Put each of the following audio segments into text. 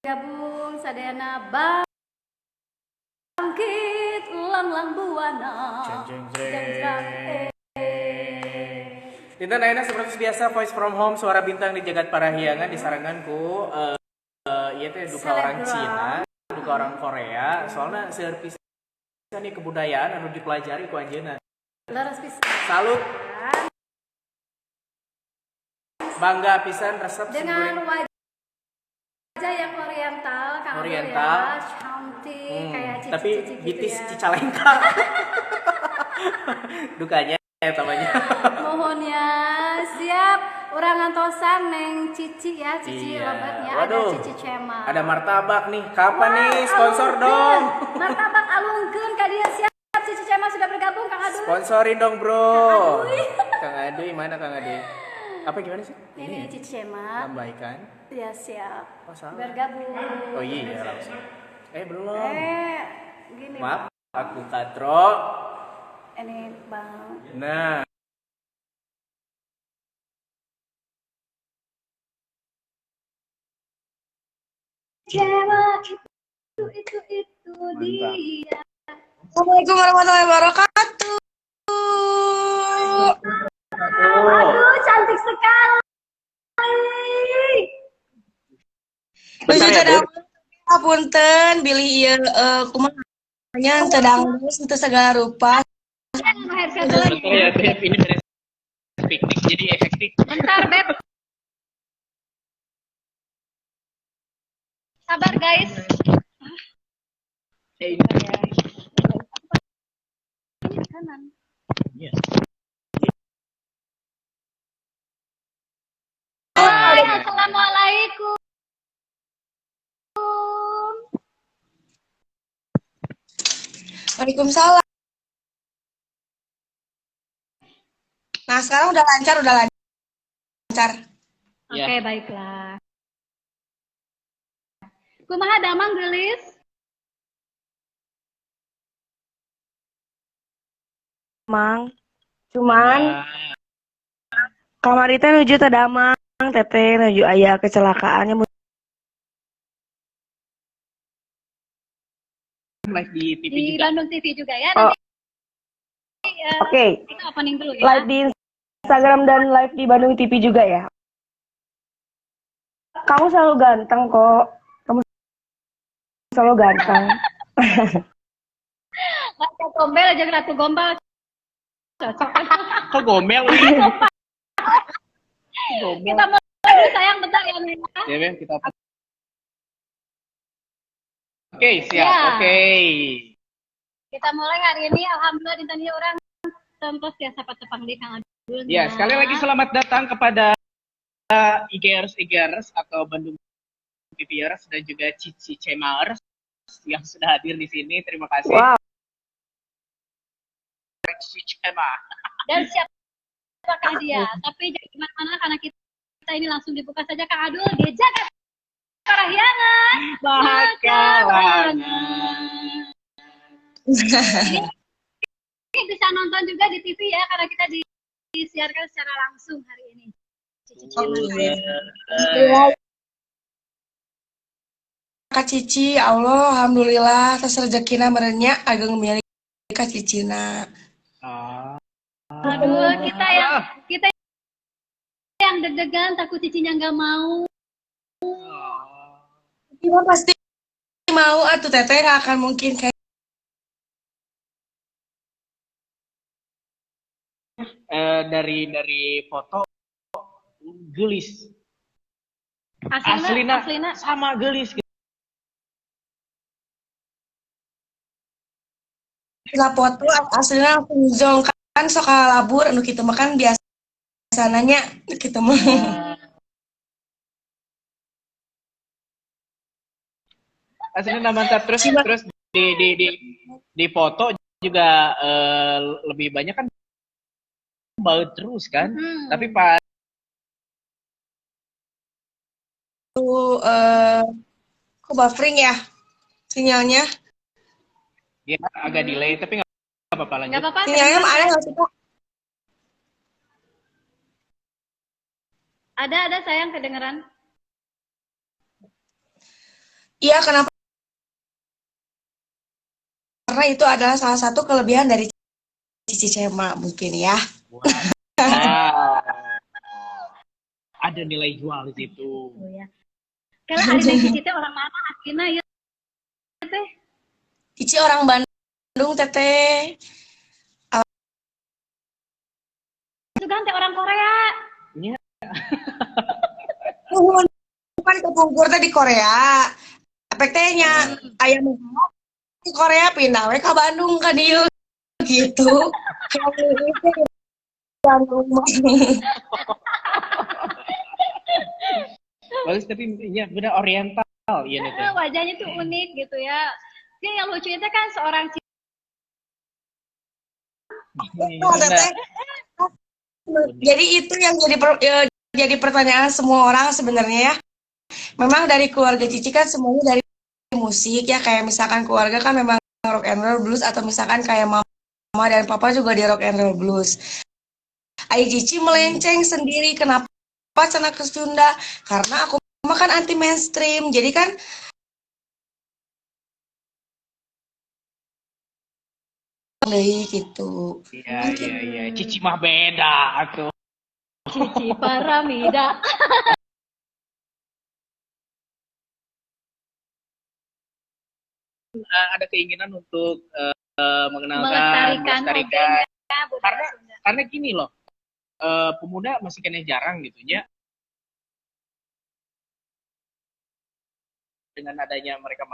Gabung sadayana bangkit lang buana. Dinten ayeuna seperti biasa Voice from Home suara bintang di jagat parahyangan disarangan ku ieu teh duka orang Cina, duka orang Korea, soalnya seueur pisan nih kebudayaan anu dipelajari ku anjeunna. Leres pisan. Salut. Bangga pisan resep dengan wajah yang oriental, Kang oriental ya, cantik kayak cici-cici tapi gitu bitis ya. Cicalengka. Dukanya ya namanya. Mohon ya, siap urang ngantosan Neng Cici ya, Cici iya. Lobatnya. Waduh, ada Cici Cema. Ada martabak nih, kapan nih sponsor dong? Martabak alungkeun ka dia siap. Cici Cema sudah bergabung, Kang Aduy. Sponsorin dong bro. Kang Aduy mana Kang Aduy? Apa gimana sih? Ini Cici Cema. Lambaikan. Ya siap. Oh, salah. Bergabung. Oh iya langsung. Belum. Gini. Maaf, aku Katro. Ini Bang. Nah. Cema itu dia. Assalamualaikum warahmatullahi wabarakatuh. Aduh, cantik sekali. Bentar ya, Bu. Punten bilih ieu kumaha teu geus teu segala rupa. Bentar ya, Beb, ini beres piknik jadi efektif. Bentar, Beb. Sabar, guys. Ini kanan. Iya. Assalamualaikum. Waalaikumsalam. Nah, sekarang udah lancar. Oke, baiklah. Kumaha damang gelis? Mang, cuman kamar itu nuju teh damang, teteh nuju aya kecelakaannya. Live di TV Di juga. Bandung TV juga ya. Oh. Nanti, Oke. Kita opening dulu ya. Live di Instagram dan live di Bandung TV juga ya. Kamu selalu ganteng kok. Kamu selalu ganteng. Ratu Gombel aja Ratu Gombal. Cocok. Kok gomel nih? Kita mulai dulu sayang bentar ya Nena. Ya, Beb, kita Oke, siap. Ya. Oke. Kita mulai hari ini alhamdulillah ditanya orang tentu biasa patepang di Kang Adul. Ya, sekali lagi selamat datang kepada IGers atau Bandung TVers dan juga Cici Cemars yang sudah hadir di sini. Terima kasih. Wow. Cici Cema. Dan siapakah dia? Tapi jadi gimana karena kita ini langsung dibuka saja Kang Adul di Jagat Parahyangan Bakalangan. Ini bisa nonton juga di TV ya karena kita disiarkan secara langsung hari ini. Kak Cici, Allah alhamdulillah atas rezekina merenya ageng milih Kak Cicina. Aduh, kita yang deg-degan takut Cicinya nggak mau. Cicina pasti mau atuh teteh nggak akan mungkin kayak dari foto gelis. Aslina sama gelis. Lah foto aslinya langsung jongkan sok labur anu kitu makan biasananya kitu mah. Aslinya mantap terus di foto juga lebih banyak kan baut terus kan. Tapi pas Kok buffering ya sinyalnya? ya agak delay tapi nggak apa-apa lanjut. Nggak apa-apa. Sinyalnya ada nggak sih Pak? Ada sayang kedengeran. Iya, kenapa? Karena itu adalah salah satu kelebihan dari Cici Cema mungkin ya. Wah. Wah. Ada nilai jual di situ. Oh, ya. Kalau ada yang Cici teh orang mana akhirnya ya teh? Cici orang Bandung, Teteh. Itu kan teh orang Korea. Iya. Bukan kepungkur teh di Korea. Efek tehnya ayam di Korea pindah we ke Bandung kan dieu gitu. Bandung. Bagus tapi ya benar oriental ya nih. Wajahnya tuh unik gitu ya. Dia yang lucu itu kan seorang Teteh. Jadi itu yang jadi pertanyaan semua orang sebenarnya ya. Memang dari keluarga Cici kan semuanya dari musik ya, kayak misalkan keluarga kan memang rock and roll blues, atau misalkan kayak mama dan papa juga di rock and roll blues. Ai Cici melenceng sendiri, kenapa cenah ke Sunda? Karena aku makan anti mainstream. Jadi kan gitu. Iya. Cici mah beda atuh. Cici Paramida. Ada keinginan untuk mengenalkan, melestarikan. Karena gini loh, pemuda masih kena jarang gitu ya. Dengan adanya mereka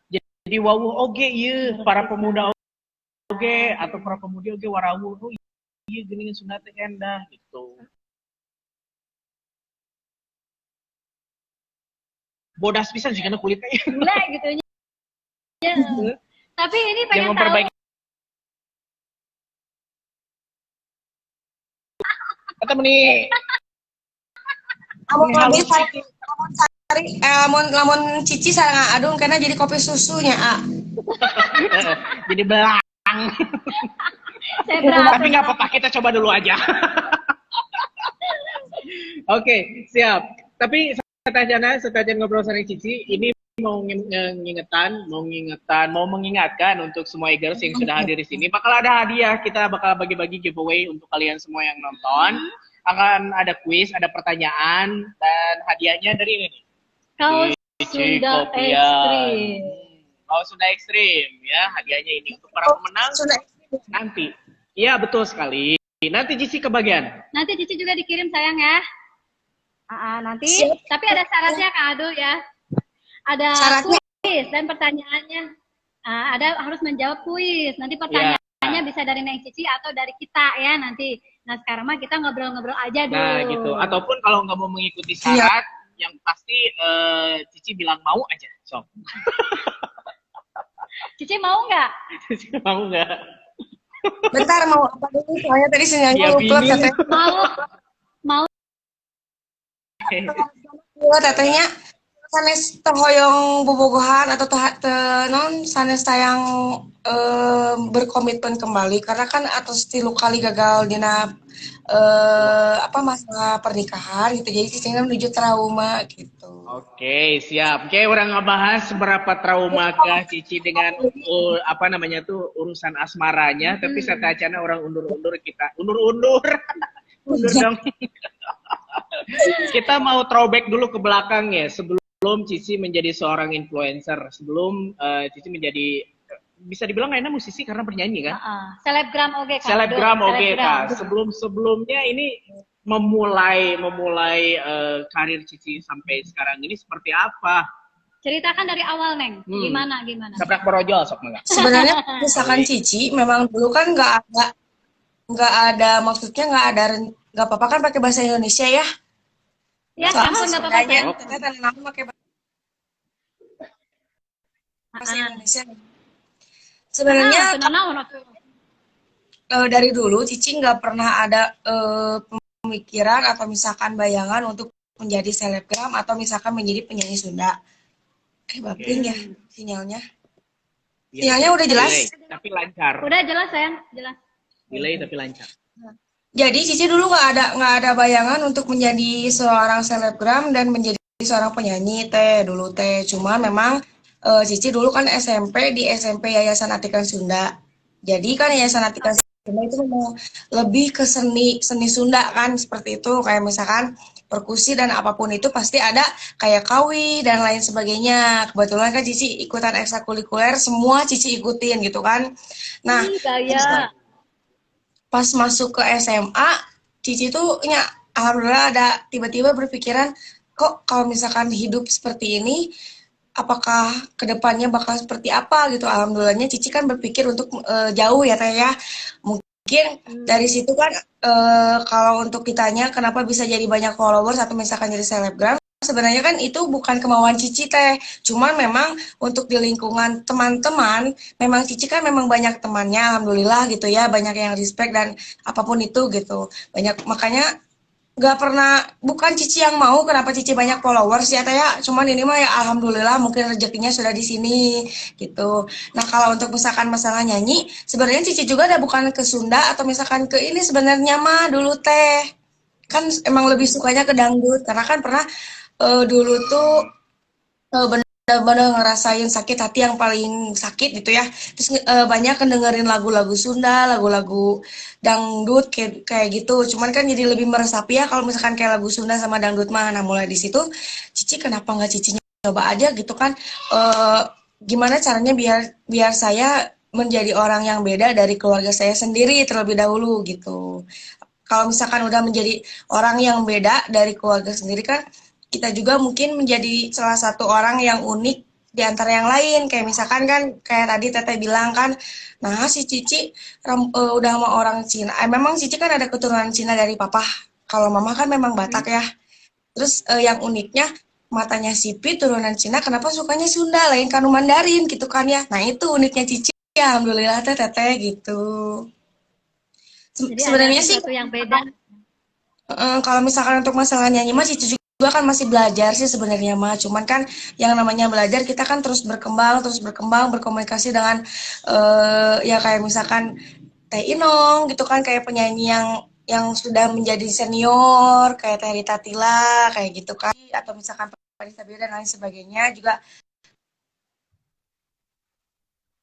jadi wawuh oge ieu para pemuda oge atau para pemudi oge warawuh oh ieu geuningan Sunda teh endah gitu. Bodas pisan sih kana kulitnya. Gula gitu ya. Tapi ini pengen tahu. Kata meni. Lamun Cici sareng Adung karena jadi kopi susunya, Jadi belang. Tapi nggak apa-apa, kita coba dulu aja. Oke, siap. Tapi setajan ngobrol sama Cici, ini mau mengingatkan untuk semua eagers yang sudah hadir di sini, bakal ada hadiah. Kita bakal bagi-bagi giveaway untuk kalian semua yang nonton. Akan ada kuis, ada pertanyaan, dan hadiahnya dari ini nih. Kaos Sunda Ekstrim. Kaos Sunda Ekstrim ya, hadiahnya ini untuk para pemenang nanti. Iya, betul sekali. Nanti Cici kebagian. Nanti Cici juga dikirim sayang ya. Nanti. Tapi ada syaratnya Kak Adul ya. Ada kuis dan pertanyaannya. Harus menjawab kuis. Nanti pertanyaannya bisa dari Neng Cici atau dari kita ya nanti. Nah sekarang mah kita ngobrol-ngobrol aja dulu. Nah gitu. Ataupun kalau nggak mau mengikuti syarat, yang pasti Cici bilang mau aja. So. Cici mau nggak? Cici mau nggak? Bentar, mau apa dulu? Soalnya tadi sinyalnya lupa. Mau. Tetehnya sanes tehoyong bobogohan atau non sanes tayang berkomitmen kembali karena kan atas 3 kali gagal dina masalah pernikahan gitu, jadi Cicingnya menuju trauma gitu. Oke, siap. Oke, orang ngebahas seberapa trauma kah Cici dengan urusan asmaranya, tapi satacana orang undur dong. Kita mau throwback dulu ke belakang ya, sebelum Cici menjadi seorang influencer, sebelum Cici menjadi, bisa dibilang enak musisi karena bernyanyi kan? Selebgram oke kan? Selebgram oke kan? Sebelumnya ini memulai karir Cici sampai sekarang ini seperti apa? Ceritakan dari awal Neng, gimana? Sabrak borojol sok enggak? Sebenarnya misalkan Cici memang dulu kan nggak ada maksudnya nggak apa-apa kan pakai bahasa Indonesia ya? Ya, kamu nggak apa-apa ya. Kita pakai bahasa Indonesia. Sebenarnya dari dulu Cici nggak pernah ada pemikiran atau misalkan bayangan untuk menjadi selebgram atau misalkan menjadi penyanyi Sunda. Baping ya sinyalnya. Sinyalnya udah jelas. Delay, tapi lancar. Udah jelas sayang, jelas. Delay tapi lancar. Jadi Cici dulu nggak ada bayangan untuk menjadi seorang selebgram dan menjadi seorang penyanyi teh dulu teh. Cuma memang Cici dulu kan SMP di SMP Yayasan Atikan Sunda. Jadi kan Yayasan Atikan Sunda itu memang lebih ke seni seni Sunda kan seperti itu. Kayak misalkan perkusi dan apapun itu pasti ada kayak kawi dan lain sebagainya. Kebetulan kan Cici ikutan ekstrakurikuler semua Cici ikutin gitu kan. Nah, Gaya. pas masuk ke SMA, Cici tuh alhamdulillah ada tiba-tiba berpikiran kok kalau misalkan hidup seperti ini apakah kedepannya bakal seperti apa gitu. Alhamdulillahnya Cici kan berpikir untuk jauh ya Teh ya. Mungkin dari situ kan kalau untuk ditanya kenapa bisa jadi banyak followers atau misalkan jadi selebgram, sebenarnya kan itu bukan kemauan Cici Teh. Cuman memang untuk di lingkungan teman-teman, memang Cici kan memang banyak temannya, alhamdulillah gitu ya, banyak yang respect dan apapun itu gitu. Banyak makanya nggak pernah bukan Cici yang mau kenapa Cici banyak followers ya Teh ya, cuman ini mah ya alhamdulillah mungkin rezekinya sudah di sini gitu. Nah kalau untuk misalkan masalah nyanyi sebenarnya Cici juga ada bukan ke Sunda atau misalkan ke ini sebenarnya mah dulu Teh kan emang lebih sukanya ke dangdut karena kan pernah dulu tuh bener-bener ngerasain sakit hati yang paling sakit gitu ya. Terus banyak dengerin lagu-lagu Sunda, lagu-lagu dangdut kayak gitu. Cuman kan jadi lebih meresapi ya kalau misalkan kayak lagu Sunda sama dangdut mah. Nah mulai di situ, Cici kenapa nggak Cici coba aja gitu kan? Eh, Gimana caranya biar biar saya menjadi orang yang beda dari keluarga saya sendiri terlebih dahulu gitu. Kalau misalkan udah menjadi orang yang beda dari keluarga sendiri kan kita juga mungkin menjadi salah satu orang yang unik di antara yang lain. Kayak misalkan kan kayak tadi Teteh bilang kan, nah si Cici udah sama orang Cina. Memang Cici kan ada keturunan Cina dari papa. Kalau mama kan memang Batak ya. Terus yang uniknya matanya sipit turunan Cina kenapa sukanya Sunda lain kan Mandarin gitu kan ya. Nah itu uniknya Cici. Ya, alhamdulillah Teteh gitu. Jadi ada Sebenarnya sih sesuatu yang beda. Kalau misalkan untuk masalah nyanyi mah Cici juga kan masih belajar sih sebenarnya mah. Cuman kan yang namanya belajar kita kan terus berkembang, berkomunikasi dengan ya kayak misalkan Teh Inong gitu kan kayak penyanyi yang sudah menjadi senior kayak Teh Rita Tila kayak gitu kan atau misalkan Fadly Sabira dan lain sebagainya juga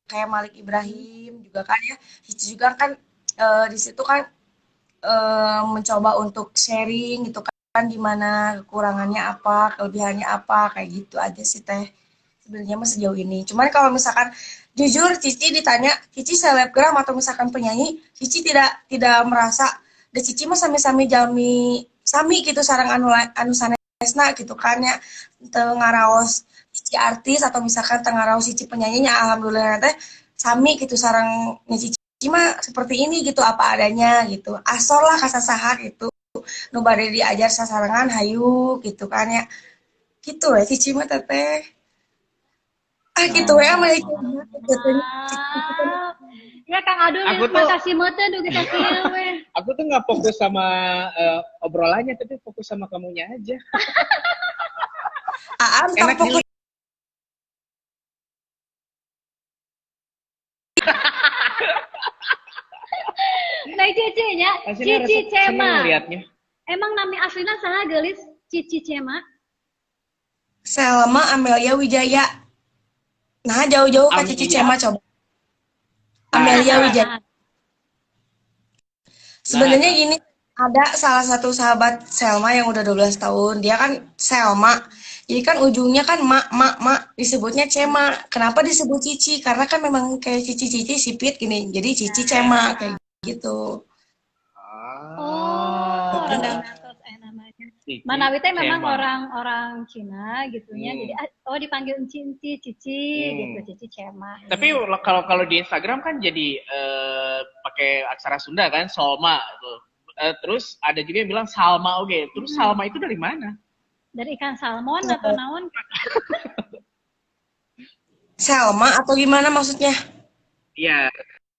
kayak Malik Ibrahim juga kan ya. Cici juga kan di situ kan mencoba untuk sharing gitu kan di mana kekurangannya apa, kelebihannya apa, kayak gitu aja sih Teh. Sebenarnya mah sejauh ini. Cuman kalau misalkan jujur Cici ditanya, Cici selebgram atau misalkan penyanyi, Cici tidak merasa da Cici mah sami-sami jalmi sami gitu sarang anu sanesna gitu kan ya. Teu ngaraos Cici artis atau misalkan teu ngaraos Cici penyanyinya alhamdulillah teh sami gitu sarang Cici mah seperti ini gitu apa adanya gitu asor lah kasasaha gitu nu bade diajar sasarangan hayu gitu kan ya gitu ya Cici mah teteh gitu ya Oh, mulai wow. Ya Kang Adul, Aku tuh makasih mete duh kita kieu we. aku tuh nggak fokus sama obrolannya, tapi fokus sama kamunya aja. Aam Enak fokus dilihat. Nah Cici nya, Aslinya Cici rasa seneng Cema. liatnya. Emang nami aslina saha geulis Cici Cema? Selma Amelia Wijaya nah jauh-jauh ke Cici Amelia. Cema coba Nah, Amelia nah, Wijaya nah, sebenarnya nah. gini ada salah satu sahabat Selma yang udah 12 tahun dia kan Selma jadi kan ujungnya kan mak disebutnya Cema kenapa disebut Cici karena kan memang kayak Cici sipit gini jadi Cici Cema kayak gitu. Oh, rada Ah, ngatos namanya. Cici Manawi teh memang Cema. orang-orang Cina gitunya. Jadi Hmm. oh dipanggil Cinci, Cici gitu, Hmm. Cici Cema. Tapi kalau kalau di Instagram kan jadi pakai aksara Sunda kan, Solma tuh. Terus ada juga yang bilang Salma, oke. Terus Salma itu dari mana? Dari ikan salmon atau naon? Selma atau gimana maksudnya? Ya,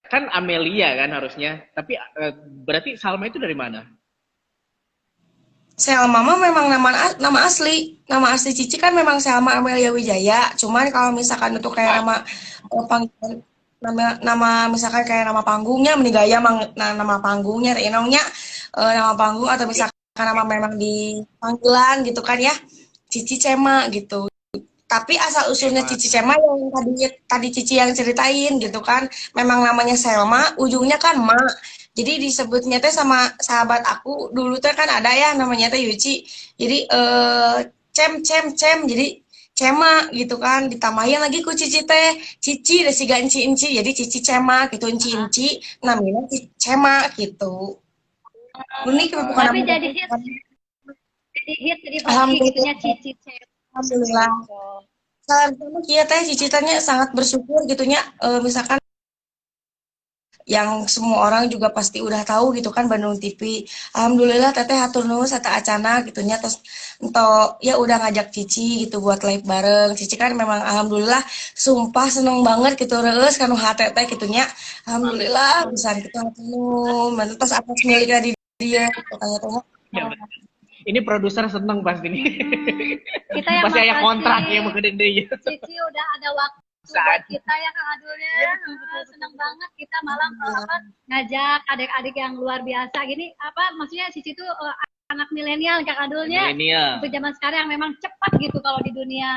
kan Amelia kan harusnya. Tapi berarti Salma itu dari mana? Selma mah memang nama asli. Nama asli Cici kan memang Selma Amelia Wijaya. Cuman kalau misalkan itu kayak nama panggilan nama misalkan kayak nama panggungnya menigaya nama panggungnya Renongnya nama panggung atau misalkan nama memang di panggilan gitu kan ya. Cici Cema gitu. Tapi asal usulnya Cema. Cici Cema yang tadi Cici yang ceritain gitu kan. Memang namanya Selma, ujungnya kan Ma. Jadi disebutnya teh sama sahabat aku dulu teh kan ada ya namanya teh Yuci. Jadi cem. Jadi Cema gitu kan. Ditambahin lagi ku Cici teh. Cici deh si enci. Jadi Cici Cema gitu enci. Namanya Cema gitu. Unik bukan Tapi nama. jadi hoki gitunya Alhamdulillah. Cici Cem. Alhamdulillah. Gitu. Salah kia teh cicitannya sangat bersyukur gitunya misalkan yang semua orang juga pasti udah tahu gitu kan Bandung TV. Alhamdulillah teteh hatur nuhun sata acana gitunya terus entok ya udah ngajak Cici gitu buat live bareng. Cici kan memang alhamdulillah sumpah seneng banget gitu reus kanu hate teh gitunya. Alhamdulillah bisa kita hatur nuhun. Terus atas miliknya di dia gitu kayak teh. Ya, ini produser seneng pasti nih. Kita yang Pasti ada makasih. kontrak ya mungkin dia. Cici udah ada waktu Saat. buat kita ya Kang Adul ya. Senang banget kita malam ngajak adik-adik yang luar biasa gini apa maksudnya Cici tuh anak milenial Kang Adulnya. Milenial. Untuk zaman sekarang yang memang cepat gitu kalau di dunia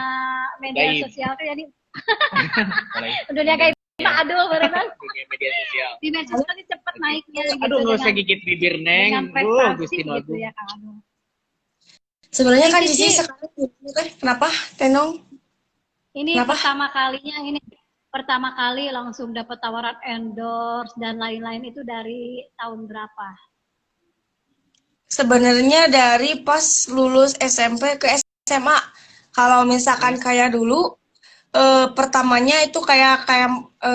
media Gaib. sosial tuh jadi dunia gaib Pak Adul beneran. Media sosial. Di media sosial ini cepat naiknya gitu. Aduh nggak usah gigit bibir dengan neng. prestasi Gusti gitu Agung. ya Kang Adul. Sebenarnya kan Cici. Cici sekarang gitu teh kenapa Tenong? Ini Kenapa? pertama kali langsung dapat tawaran endorse dan lain-lain itu dari tahun berapa? Sebenarnya dari pas lulus SMP ke SMA. Kalau misalkan kayak dulu, pertamanya itu kayak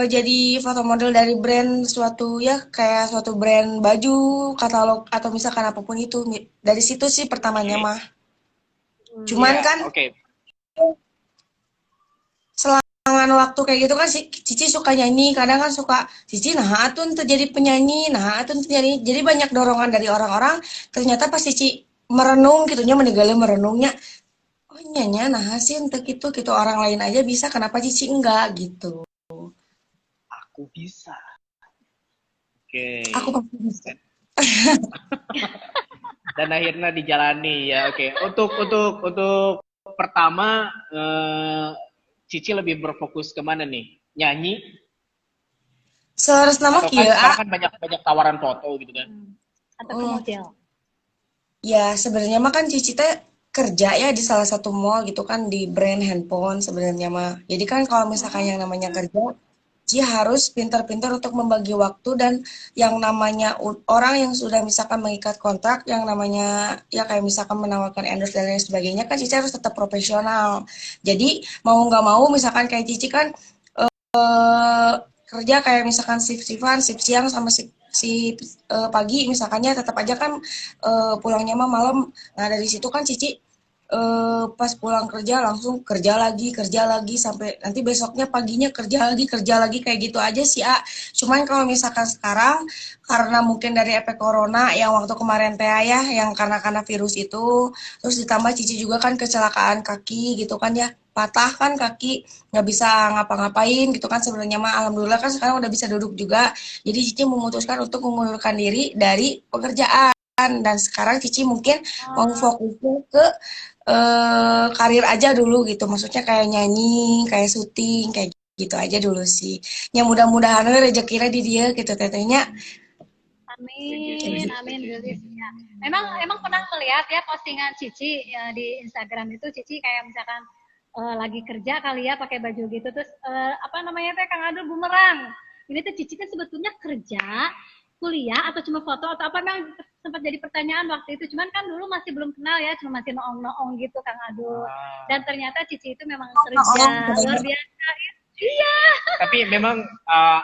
jadi foto model dari brand suatu ya kayak suatu brand baju, katalog atau misalkan apapun itu. Dari situ sih pertamanya mah. Cuman Iya, kan oke. selangan waktu kayak gitu kan si Cici suka nyanyi, kadang kan suka Cici nah atun terjadi penyanyi, nah atun terjadi jadi banyak dorongan dari orang-orang. Ternyata pas Cici merenung gitunya meninggalnya merenungnya, oh nyanya nah sih untuk itu gitu orang lain aja bisa kenapa Cici enggak gitu. Aku bisa. Oke. Aku pasti bisa. Dan akhirnya dijalani ya. Oke. Untuk pertama Cici lebih berfokus kemana nih? Nyanyi Seharus nama atau kan kieu sekarang kan banyak tawaran foto gitu kan? Atau ke model? ya sebenarnya mah kan Cici teh kerja ya di salah satu mall gitu kan di brand handphone sebenarnya mah. Jadi kan kalau misalkan yang namanya kerja Cici harus pintar-pintar untuk membagi waktu dan yang namanya orang yang sudah misalkan mengikat kontrak yang namanya ya kayak misalkan menawarkan endorse dan lain sebagainya kan Cici harus tetap profesional. Jadi mau nggak mau misalkan kayak Cici kan kerja kayak misalkan shift-shiftan, shift siang sama pagi misalkannya tetap aja kan pulangnya mah malam. Nah dari situ kan Cici pas pulang kerja langsung kerja lagi sampai nanti besoknya paginya kerja lagi kayak gitu aja sih A. Cuman kalau misalkan sekarang karena mungkin dari efek corona yang waktu kemarin teh ya yang karena virus itu terus ditambah Cici juga kan kecelakaan kaki gitu kan ya patah kan kaki nggak bisa ngapa-ngapain gitu kan sebenarnya mah alhamdulillah kan sekarang udah bisa duduk juga jadi Cici memutuskan untuk mengundurkan diri dari pekerjaan dan sekarang Cici mungkin mau fokusnya ke karir aja dulu gitu maksudnya kayak nyanyi kayak syuting kayak gitu aja dulu sih ya mudah-mudahan rezekinya di dia gitu tetehnya. Amin, amin Gelis. Ya. Emang pernah melihat ya postingan Cici ya, di Instagram itu Cici kayak misalkan lagi kerja kali ya pakai baju gitu terus apa namanya teh Kang Adul bumerang. Ini tuh Cici kan sebetulnya kerja, kuliah atau cuma foto atau apa memang sempat jadi pertanyaan waktu itu. Cuman kan dulu masih belum kenal ya, cuma masih noong-noong gitu Kang Adul. Dan ternyata Cici itu memang kerja luar biasa. Iya. Tapi memang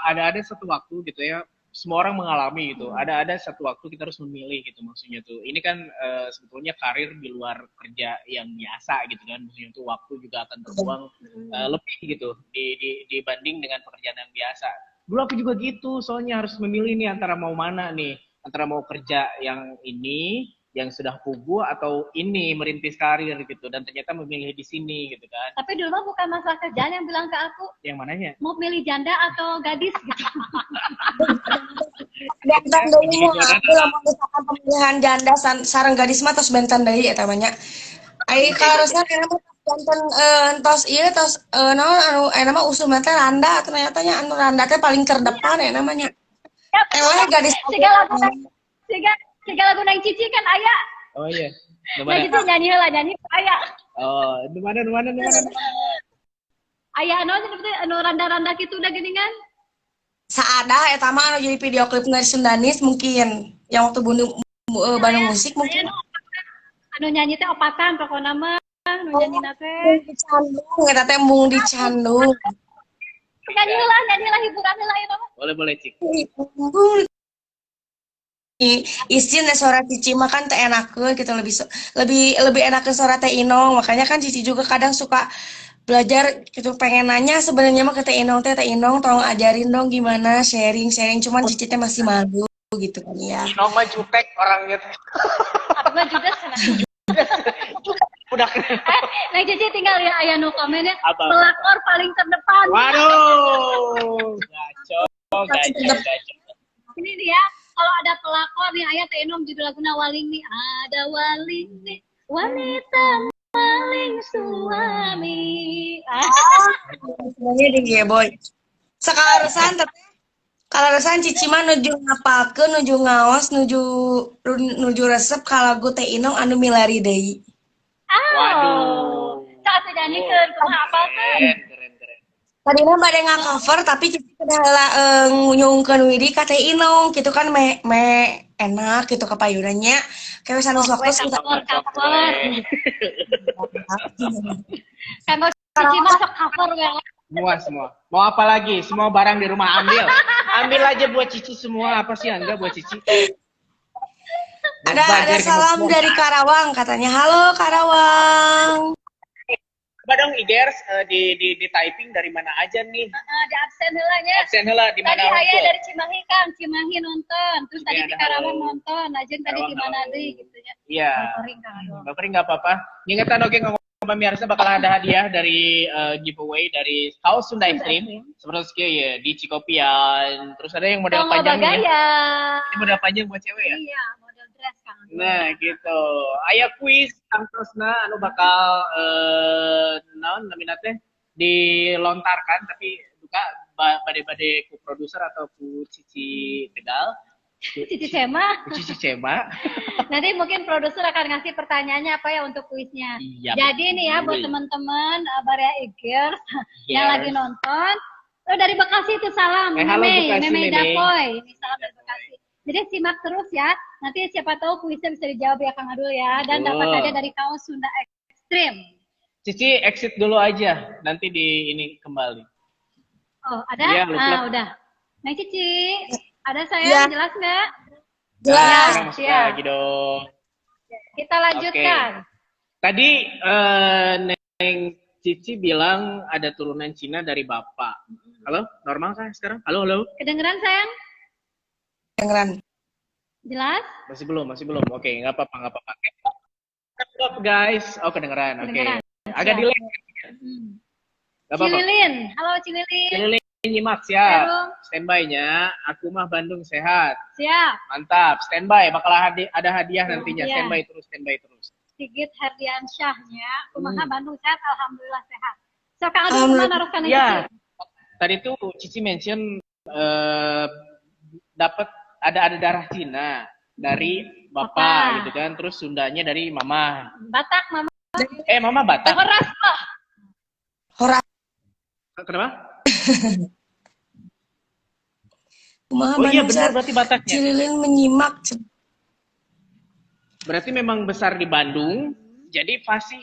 ada satu waktu gitu ya, semua orang mengalami gitu. Ada satu waktu kita harus memilih gitu maksudnya tuh. Ini kan sebetulnya karir di luar kerja yang biasa gitu kan. Maksudnya tuh waktu juga akan terbuang lebih gitu dibanding dengan pekerjaan yang biasa. Dulu aku juga gitu, soalnya harus memilih nih antara mau mana nih, antara mau kerja yang ini yang sudah pugu atau ini merintis karir gitu dan ternyata memilih di sini gitu kan. Tapi dulu mah bukan masalah kerjaan yang bilang ke aku. Yang mananya? Mau pilih janda atau gadis gitu. Bentan deui mah aku lamun misalkan pemilihan janda sareng gadis mah tos bentan deui eta mah nya. Ai karosan enak mah janten entos ieu tos naon anu mah usul teh randa ternyata nya anu randa teh paling terdepan ya namanya. Eleh gadis Segala lagu segala lagu nang Cici kan aya. Oh iya. Di Nah mana? Cici nyanyi heula nyanyi aya. Oh, di mana? Aya anu seperti anu randa-randa kitu da geuningan. Saada eta mah anu jadi video klip dari Sundanis mungkin yang waktu Bandung Musik Aya mungkin. anu nyanyi teh opatan pokona mah anu nyanyina teh. Dicandung eta teh mung dicandung. Nyanyi heula hiburan heula ieu mah. Boleh, Cik. Isin deh suara Cici mah kan teh enakeun gitu lebih enakeun suara Teh Inong makanya kan Cici juga kadang suka belajar gitu pengen nanya sebenarnya mah ke Teh Inong tolong ajarin dong gimana sharing cuman Cici teh masih malu gitu kan ya. Inong mah jutek orangnya teh. Aku mah judes sana. Udah. Nang Cici tinggal ya aya nu komen ya. Apa? Pelakor paling terdepan. Waduh. Gacor. Ini dia kalau ada pelakor nih ayah Teh Inong judul lagunya Waling nih ada Waling nih wanita maling suami Sebenarnya di boy. Sekalaresan tapi kalaresan Cici mah nuju ngapalkeun nuju ngaos nuju resep ka lagu Teh Inong anu milari deui. Waduh. saat nyanyikan kumaha apa kan Keren. Tadina bade cover tapi Cici kudu heula ngunyungkeun widi ka Teh Inong gitu kan me enak gitu kapayunannya kayak anu waktu kita cover kan Cici mah sok cover we Semua. Mau apa lagi? Semua barang di rumah ambil. Ambil aja buat Cici semua. Apa sih Angga buat Cici? ada salam dari Karawang katanya. Halo Karawang. Coba dong Igers di typing dari mana aja nih? di absen heula nya Absen heula di tadi mana? aya dari Cimahi kan Cimahi nonton terus tadi Iya, di Karawang halo. nonton aja tadi Karawang, di mana halo. deui gitu ya Iya. Kering kan aduh Bapak nggak apa-apa. Ingetan oke ngomong pemirsa bakal ada hadiah dari giveaway dari kaos Sunda Extreme seperti sekian ya di Cikopian. Terus ada yang model Tonggo panjang nih. bagaya Ini model panjang buat cewek ya. iya model dress kan Nah gitu. Aya kuis tangtosna anu bakal naon namina teh dilontarkan tapi buka bade-bade ku produser atau ku Cici Tegal. Cici Sema. Cici Cema. Nanti mungkin produser akan ngasih pertanyaannya apa ya untuk kuisnya. Iya, Jadi nih ya buat betul. teman-teman Barya Igers yang Yes. lagi nonton, dari Bekasi itu salam, Halo Bekasi, Meme Meme. Dapoy, ini salam dari Bekasi. Jadi simak terus ya, nanti siapa tahu kuisnya bisa dijawab ya Kang Adul ya, dan Betul. dapat hadiah dari kaos Sunda Extreme. Cici exit dulu aja, nanti di ini kembali. Oh ada? Iya, lupa. Udah. Nah Cici, ada saya Iya. jelas nggak? Jelas. Sekarang masuk siap. lagi dong. Kita lanjutkan. Tadi Neng Cici bilang ada turunan Cina dari bapak. Halo, normal kah sekarang? Halo. Kedengeran sayang? Dengeran. Jelas? Masih belum. Oke, nggak apa-apa. Stop guys. Oh, kedengeran. Oke. Kedengeran. Agak Siap. delay. Hmm. Nggak apa-apa. Cililin, halo Cililin. Cililin nyimak siap. Halo. Standby-nya. Aku mah Bandung sehat. Siap. Mantap. Standby. Bakal ada hadiah nantinya. Iya. Standby terus. Sigit Herdiansyahnya, kumaha Bandung sehat, alhamdulillah sehat. So Kang Adul Alhamdulillah. kemana naruhkan Ya. Cici? Tadi tuh Cici mention dapat ada darah Cina dari bapak Bapak. gitu kan, terus Sundanya dari mama. Batak, Mama. Mama Batak. Horas lah. Horas Kenapa? kumaha Oh iya Bandung benar sehat. berarti Bataknya. Cililin menyimak. Berarti memang besar di Bandung, jadi fasih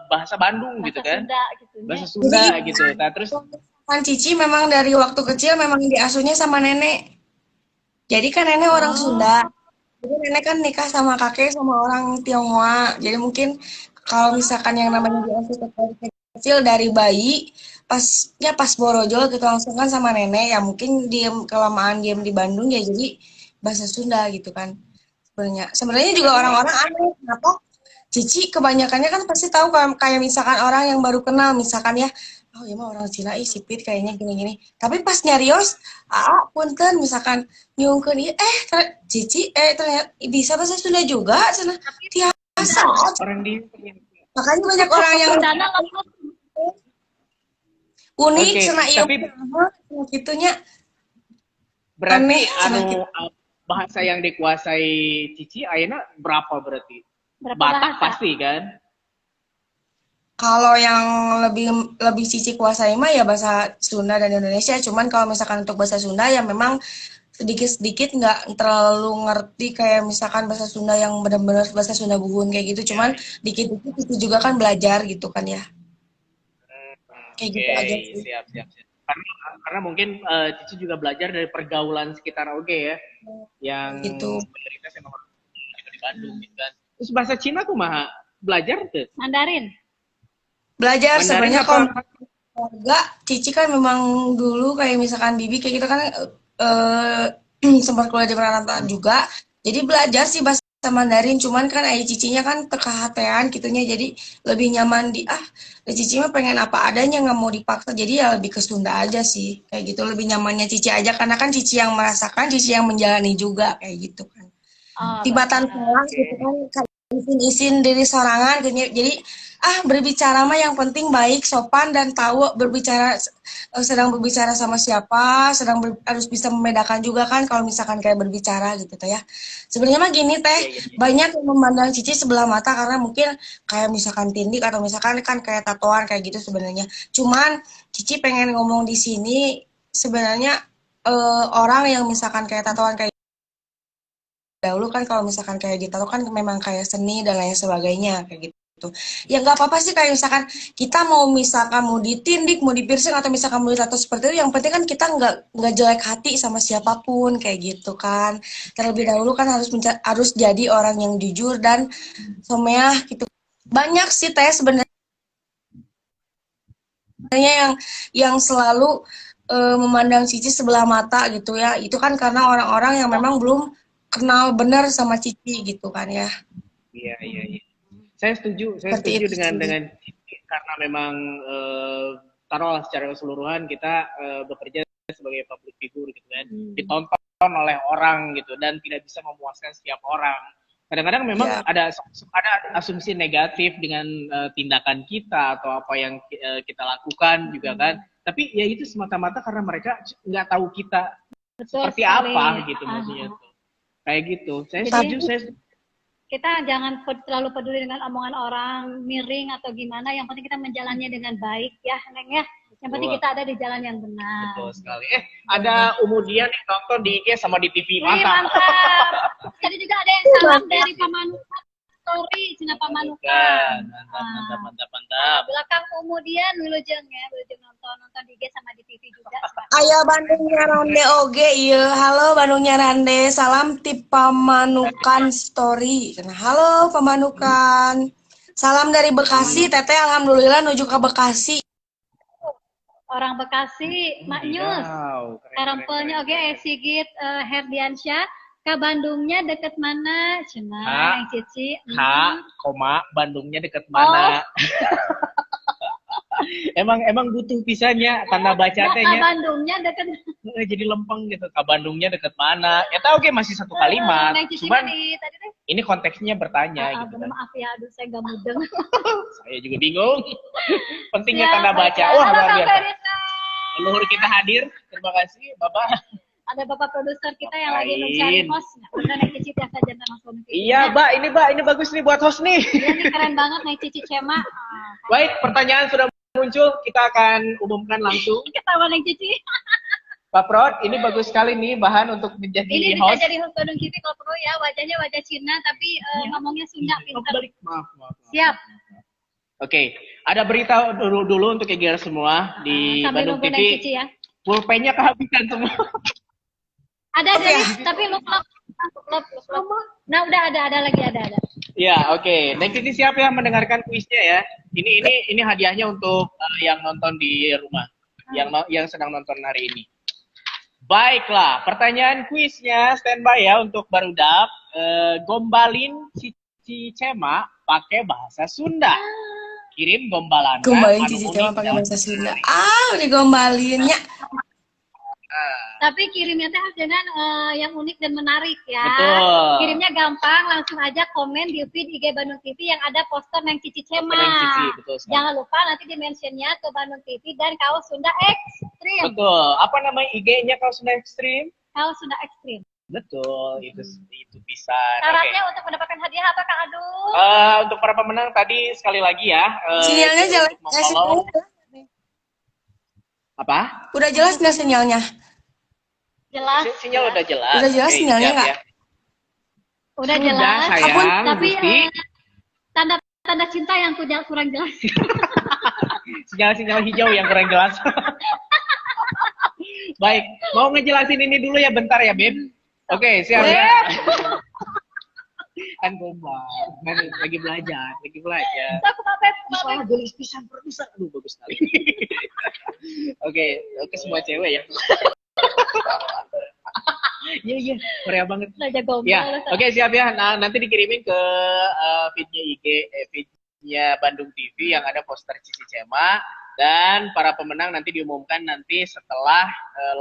bahasa Bandung gitu Bahasa kan. Sunda gitu. Bahasa Sunda Jadi- gitu. Nah, terus Kan Cici memang dari waktu kecil memang diasuhnya sama nenek. Jadi kan nenek orang Sunda. Jadi nenek kan nikah sama kakek sama orang Tionghoa. Jadi mungkin kalau misalkan yang namanya diasuh dari kecil dari bayi, pas borojol gitu langsung kan sama nenek ya mungkin kelamaan diem di Bandung ya jadi bahasa Sunda gitu kan. Sebenarnya juga orang-orang aneh kenapa Cici kebanyakannya kan pasti tahu kayak misalkan orang yang baru kenal misalkan ya oh ya mah orang Cina sipit kayaknya gini-gini tapi pas nyarios punten misalkan nyungkeun Cici ternyata bisa bahasa Sunda juga cenah tiasa orang di Makanya banyak orang yang Sundana lembut. unik, Oke, cenah ieu tapi gitunya. berarti Aneh, cenah anu gitu. bahasa yang dikuasai Cici ayeuna berapa berarti? Berapa Batak bahasa? pasti kan? Kalau yang lebih lebih Cici kuasai mah ya bahasa Sunda dan Indonesia. Cuman kalau misalkan untuk bahasa Sunda ya memang sedikit-sedikit nggak terlalu ngerti kayak misalkan bahasa Sunda yang benar-benar bahasa Sunda buhun kayak gitu. Ya, Cuman ya. dikit-dikit itu juga kan belajar gitu kan ya. Kayak gitu Oke, aja sih. siap, siap, siap. Karena mungkin Cici juga belajar dari pergaulan sekitar oke ya, yang Gitu. mayoritas emang orang gitu di Bandung gitu kan. Terus bahasa Cina tuh mah belajar tuh. Mandarin. Belajar Mandarin sebenarnya apa? kalau keluarga Cici kan memang dulu kayak misalkan Bibi kayak gitu kan eh sempat kuliah di perantauan juga. Jadi belajar sih bahasa Mandarin, cuman kan ayah cicinya kan tekahatean gitunya, jadi lebih nyaman Cici mah pengen apa adanya nggak mau dipaksa, jadi ya lebih ke Sunda aja sih kayak gitu, lebih nyamannya Cici aja karena kan Cici yang merasakan, Cici yang menjalani juga kayak gitu kan. Oh, Tibatan bagus. pulang gitu kan isin-isin diri sorangan jadi berbicara mah yang penting baik sopan dan tahu berbicara sedang berbicara sama siapa harus bisa membedakan juga kan kalau misalkan kayak berbicara gitu tuh ya. Sebenarnya mah gini teh, Iya, iya, iya. banyak yang memandang Cici sebelah mata karena mungkin kayak misalkan tindik atau misalkan kan kayak tatoan kayak gitu sebenarnya. Cuman Cici pengen ngomong di sini sebenarnya orang yang misalkan kayak tatoan kayak dahulu kan kalau misalkan kayak gitu kan memang kayak seni dan lain sebagainya kayak gitu. Ya nggak apa-apa sih kayak misalkan kita mau misalkan mau ditindik, mau dipiercing atau misalkan mau ditato seperti itu, yang penting kan kita nggak jelek hati sama siapapun kayak gitu kan. Terlebih dahulu kan harus jadi orang yang jujur dan someah gitu. Banyak sih teh sebenarnya yang selalu memandang Cici sebelah mata gitu ya. Itu kan karena orang-orang yang memang belum kenal benar sama Cici gitu kan ya. Iya, iya, iya. Saya Seperti setuju itu sih. dengan Cici karena memang taruhlah secara keseluruhan kita bekerja sebagai public figure gitu kan, ditonton oleh orang gitu dan tidak bisa memuaskan setiap orang. Kadang-kadang memang Ya, ada asumsi negatif dengan tindakan kita atau apa yang kita lakukan juga kan. Tapi ya itu semata-mata karena mereka nggak tahu kita Betul seperti sekali. apa gitu maksudnya tuh. Kayak gitu. Saya Jadi setuju, kita jangan terlalu peduli dengan omongan orang miring atau gimana. Yang penting kita menjalannya dengan baik ya, Neng ya. Yang penting kita ada di jalan yang benar. betul sekali. Ada Umudian yang nonton di IG sama di TV. Wih, Mantap. mantap. Tadi juga ada yang salam dari Pamanukan. Story Cina Pamanukan. Mantap, mantap, mantap. Belakang kemudian Wilujeng ya, Wilujeng nonton di IG sama di TV juga. Ayah Bandungnya Rande oge iya. Halo Bandungnya Rande, salam tip Pamanukan story. Halo Pamanukan. Salam dari Bekasi, Teteh alhamdulillah menuju ke Bekasi. Orang Bekasi, Maknyus. Wow, Karempelnya oge Sigit Herdiansyah. Ke Bandungnya deket mana? Cina, yang Cici. koma, Bandungnya deket mana? emang butuh pisahnya tanda baca Ke tehnya. Bandungnya deket. Jadi lempeng gitu. Ke Bandungnya deket mana? Ya tahu masih satu kalimat. Yang Cici Cuman tadi deh. ini konteksnya bertanya gitu kan. Maaf ya, aduh saya gak mudeng. Saya juga bingung. Pentingnya Siap, tanda baca. Bapak. Wah, Halo, luar Kang biasa. Ferita. Leluhur kita hadir. Terima kasih, Bapak. Ada bapak produser kita yang lagi Ngapain? mencari host. Udah naik Cici tiap saja langsung. Iya, Mbak, ini bagus nih buat host nih. Ini keren banget naik Cici Cema. Baik, pertanyaan sudah muncul, kita akan umumkan langsung. Ketawa naik Cici. Pak Prod, ini bagus sekali nih bahan untuk menjadi Ini bisa host. jadi host Bandung TV kalau perlu ya. Wajahnya wajah Cina tapi ngomongnya Sunda pintar. Maaf. Siap. Oke, ada berita dulu untuk EGR semua di Sambil Bandung nunggu TV. naik Cici ya. Pulpennya kehabisan semua. Ada tapi luk. Nah, udah ada lagi ada. Ya, oke. Next Cici siap ya mendengarkan kuisnya ya. Ini hadiahnya untuk yang nonton di rumah. Yang sedang nonton hari ini. Baiklah, pertanyaan kuisnya standby ya untuk barudak. Gombalin Cici Cema pakai bahasa Sunda. Kirim gombalan. Gombalin Cici Cema pakai bahasa Sunda. Digombalinnya. Tapi kirimnya teh harus dengan yang unik dan menarik ya. Betul. Kirimnya gampang, langsung aja komen di feed IG Bandung TV yang ada poster Neng Cici Cema. Neng Cici, betul sekali. Jangan lupa nanti di-mentionnya ke Bandung TV dan Kaos Sunda Ekstrim. Betul. Apa nama IG-nya Kaos Sunda Ekstrim? Kaos Sunda Ekstrim. Betul, itu bisa. Syaratnya untuk mendapatkan hadiah apa Kang Adul? Untuk para pemenang tadi sekali lagi ya. Sinyalnya jelas untuk nggak memfollow- sinyalnya? Apa? Udah jelas nggak sinyalnya? Jelas. Sinyal udah jelas. Udah jelas Oke, sinyalnya siap nggak? ya. Udah Sudah, jelas. sayang, Tapi Gusti. tanda cinta yang kurang jelas. Sinyal-sinyal hijau yang kurang jelas. Baik, mau ngejelasin ini dulu ya bentar ya, Beb. Oke, siap ya. Kan gombal, kan lagi belajar. Aku mabek. Wah, gelis pisan produser. Aduh, bagus sekali. Oke, semua cewek ya. Iya, Korea banget. Belajar gombal. Ya, oke siap ya. Nah, nanti dikirimin ke feednya feednya Bandung TV yang ada poster Cici Cema, dan para pemenang nanti diumumkan nanti setelah